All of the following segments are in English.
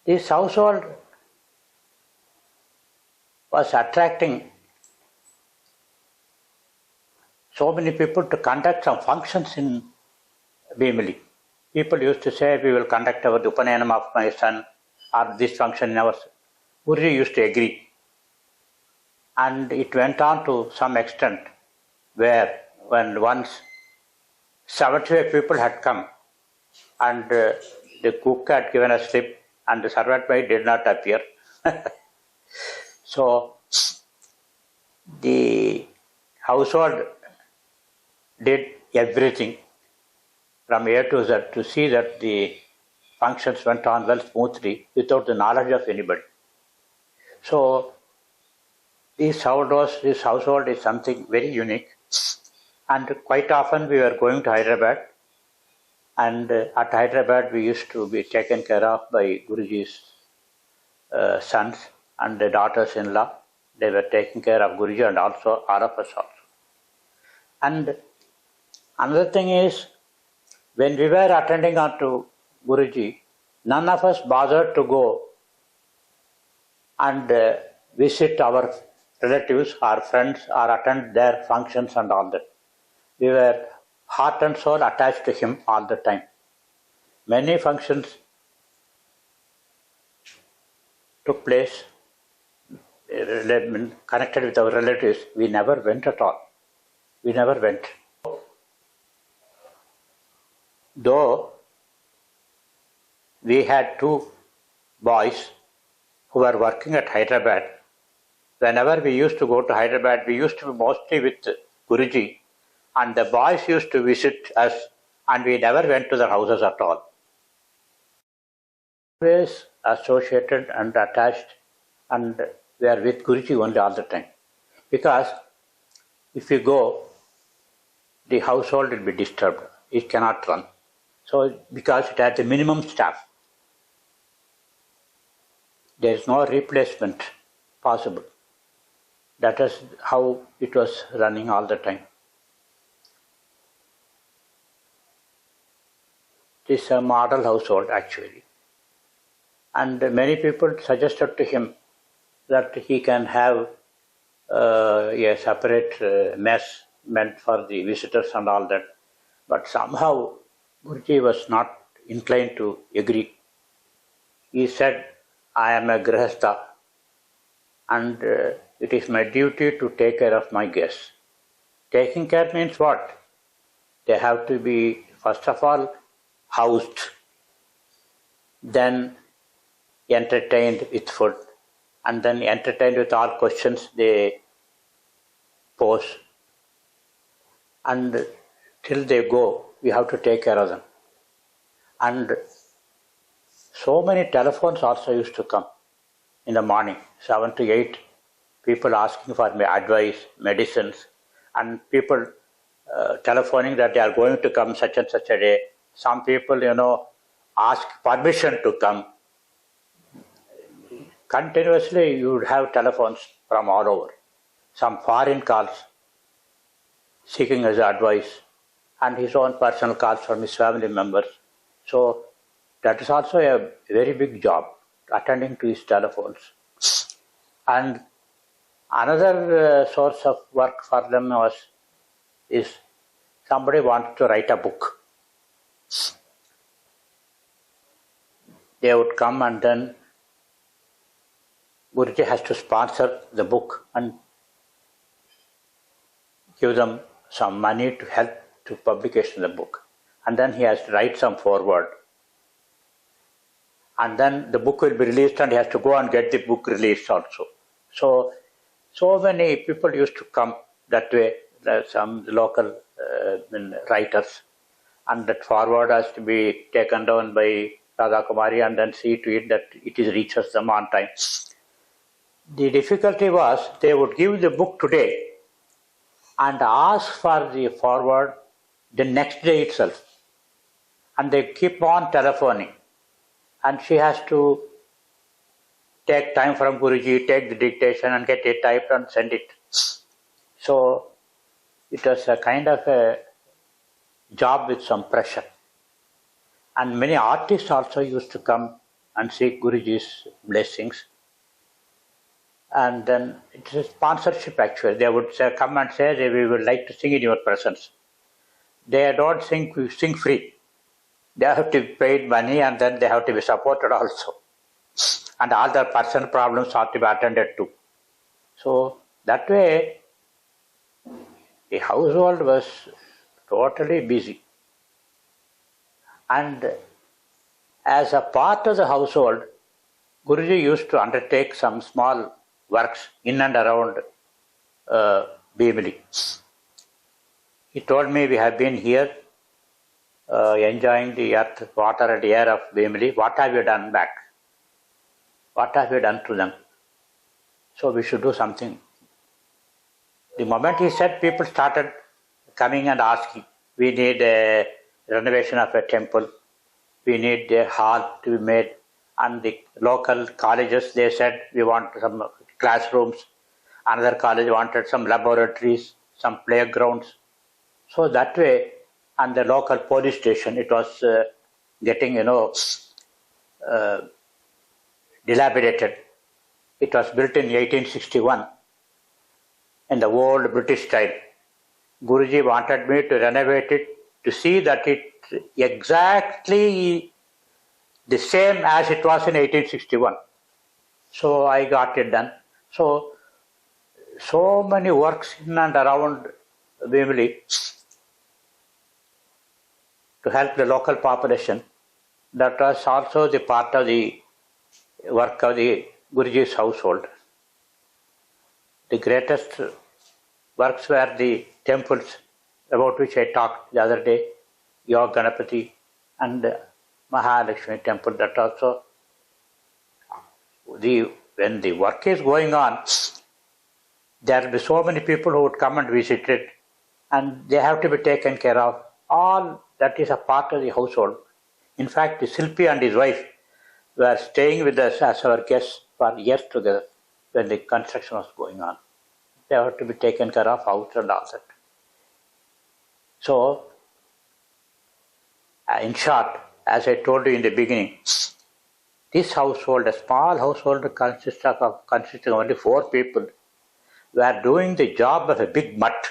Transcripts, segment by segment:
This household was attracting so many people to conduct some functions in Bheemili. People used to say, we will conduct our Upaнаyanam of my son or this function in our. Guruji used to agree. And it went on to some extent where when once 75 people had come and the cook had given a slip and the servant maid did not appear. So the household did everything from A to Z to see that the functions went on well smoothly without the knowledge of anybody. So this household is something very unique, and quite often we were going to Hyderabad, and at Hyderabad we used to be taken care of by Guruji'S sons and the daughters-in-law. They were taking care of Guruji and also all of us also. And another thing is, when we were attending on to Guruji, none of us bothered to go and visit our relatives or friends or attend their functions and all that. We were heart and soul attached to him all the time. Many functions took place connected with our relatives. We never went at all. We never went. Though we had two boys who were working at Hyderabad, whenever we used to go to Hyderabad, we used to be mostly with Guruji, and the boys used to visit us, and we never went to their houses at all. Always associated and attached, and we are with Guruji only all the time. Because if we go, the household will be disturbed. It cannot run. So, because it has the minimum staff, there is no replacement possible. That is how it was running all the time. It is a model household actually. And many people suggested to him that he can have a separate mess meant for the visitors and all that. But somehow Guruji was not inclined to agree. He said, I am a grihastha and it is my duty to take care of my guests. Taking care means what? They have to be, first of all, housed, then entertained with food, and then entertained with all questions they pose. And till they go, we have to take care of them. And so many telephones also used to come in the morning, 7 to 8, people asking for advice, medicines, and people telephoning that they are going to come such and such a day. Some people, ask permission to come. Continuously, you would have telephones from all over. Some foreign calls seeking his advice, and his own personal calls from his family members. So that is also a very big job, attending to his telephones. And another source of work for them is somebody wants to write a book. They would come, and then Guruji has to sponsor the book and give them some money to help to publication of the book. And then he has to write some foreword. And then the book will be released, and he has to go and get the book released also. So many people used to come that way, some local writers, and that forward has to be taken down by Radha Kumari and then see to it that it reaches them on time. The difficulty was they would give the book today and ask for the forward the next day itself. And they keep on telephoning. And she has to take time from Guruji, take the dictation and get it typed and send it. So it was a kind of a job with some pressure. And many artists also used to come and seek Guruji's blessings. And then it's a sponsorship actually. They would say, come and say, we would like to sing in your presence. They don't sing free. They have to be paid money and then they have to be supported also. And all their personal problems have to be attended to. So that way, the household was totally busy. And as a part of the household, Guruji used to undertake some small works in and around Bheemili. He told me, we have been here enjoying the earth, water and air of Bheemili. What have you done back? What have you done to them? So we should do something. The moment he said, people started coming and asking. We need a renovation of a temple. We need a hall to be made. And the local colleges, they said, we want some classrooms. Another college wanted some laboratories, some playgrounds. So that way, and the local police station, it was getting, dilapidated. It was built in 1861 in the old British style. Guruji wanted me to renovate it to see that it exactly the same as it was in 1861. So I got it done. So many works in and around Bheemili to help the local population. That was also the part of the work of the Guruji's household. The greatest works were the temples about which I talked the other day, Yoga Ganapati and Mahalakshmi temple. That also, when the work is going on, there will be so many people who would come and visit it, and they have to be taken care of. All that is a part of the household. In fact, the Silpi and his wife were staying with us as our guests for years together when the construction was going on. They have to be taken care of, house and all that. So, in short, as I told you in the beginning, this household, a small household consisting of only 4 people, were doing the job of a big mutt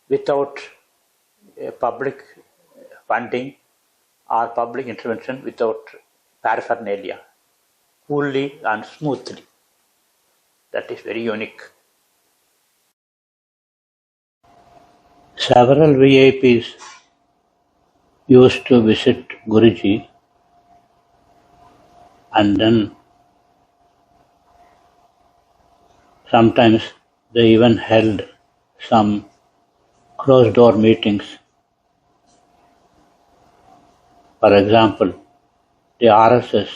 without public funding or public intervention, without paraphernalia, coolly and smoothly. That is very unique. Several VIPs used to visit Guruji, and then sometimes they even held some closed door meetings. For example, the RSS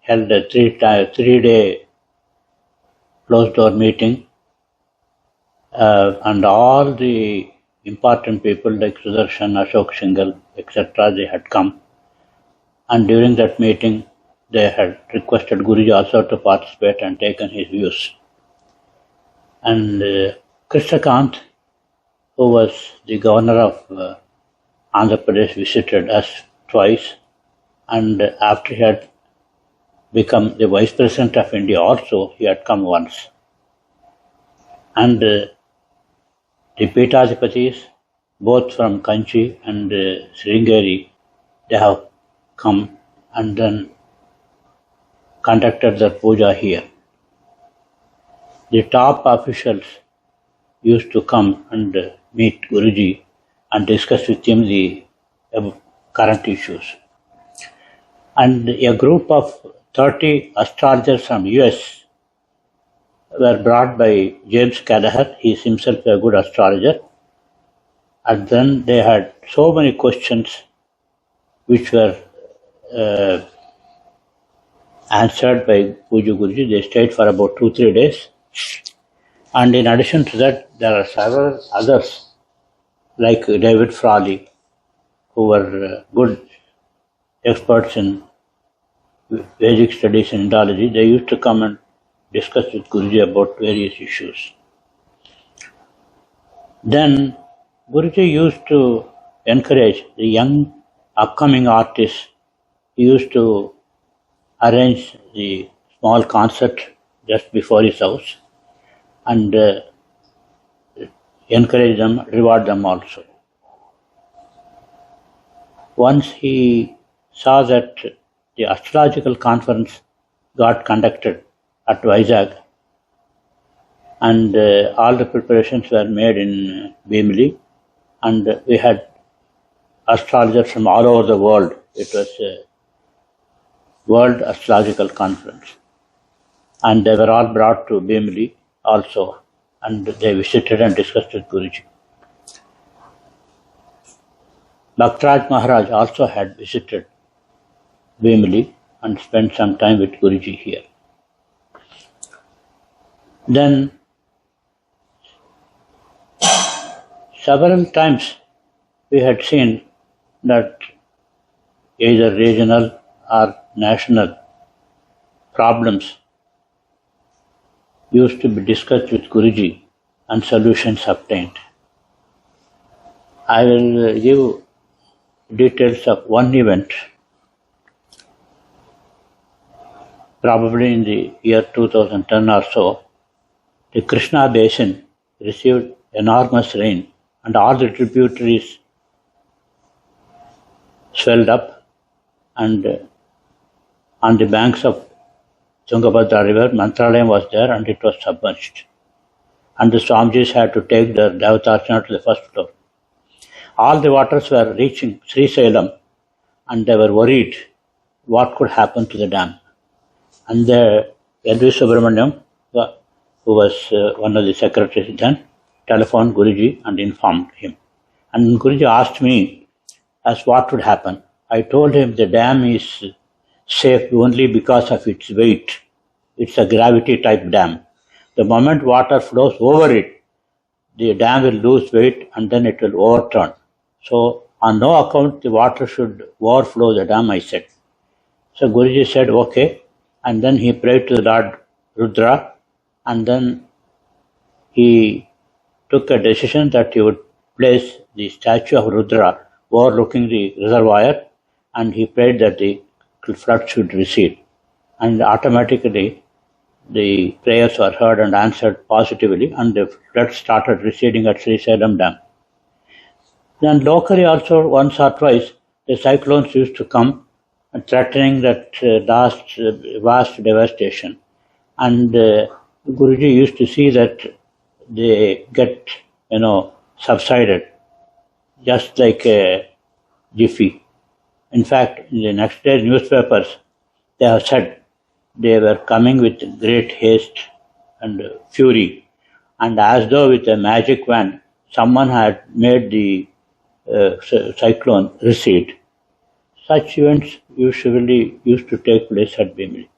held a 3-day closed door meeting, and all the important people like Sudarshan, Ashok Shingal, etc., they had come. And during that meeting, they had requested Guruji also to participate and taken his views. And Krishnakant, who was the governor of Andhra Pradesh, visited us twice, and after he had become the Vice President of India also, he had come once. And the Peethadhipatis, both from Kanchi and Sringeri, they have come and then conducted their puja here. The top officials used to come and meet Guruji and discuss with him the current issues. And a group of 30 astrologers from US were brought by James Callagher. He is himself a good astrologer. And then they had so many questions which were answered by Puja Guruji. They stayed for about 2-3 days. And in addition to that, there are several others like David Frawley, who were good experts in Vedic studies and Indology. They used to come and discuss with Guruji about various issues. Then Guruji used to encourage the young upcoming artists, he used to arrange the small concert just before his house and encourage them, reward them also. Once he saw that the astrological conference got conducted at Vizag and all the preparations were made in Bheemili, and we had astrologers from all over the world. It was a World Astrological Conference, and they were all brought to Bheemili also, and they visited and discussed with Guruji. Bhaktraj Maharaj also had visited Bheemili and spent some time with Guruji here. Then several times we had seen that either regional or national problems used to be discussed with Guruji and solutions obtained. I will give details of one event, probably in the year 2010 or so. The Krishna basin received enormous rain and all the tributaries swelled up, and on the banks of Tungabhadra river, Mantralayam was there and it was submerged. And the Swamijis had to take their Devatarchana to the first floor. All the waters were reaching Sri Salem and they were worried what could happen to the dam. And the L.V. Subramaniam, who was one of the secretaries then, telephoned Guruji and informed him. And Guruji asked me as what would happen. I told him the dam is safe only because of its weight. It's a gravity type dam. The moment water flows over it, the dam will lose weight and then it will overturn. So on no account the water should overflow the dam, I said. So Guruji said, okay. And then he prayed to the Lord Rudra, and then he took a decision that he would place the statue of Rudra overlooking the reservoir, and he prayed that the flood should recede. And automatically the prayers were heard and answered positively, and the flood started receding at Sri Salem Dam. Then locally also once or twice the cyclones used to come and threatening that vast devastation. And Guruji used to see that they get, subsided just like a jiffy. In fact, in the next day's newspapers, they have said they were coming with great haste and fury, and as though with a magic wand, someone had made the cyclone recede. Such events usually used to take place at Bheemili.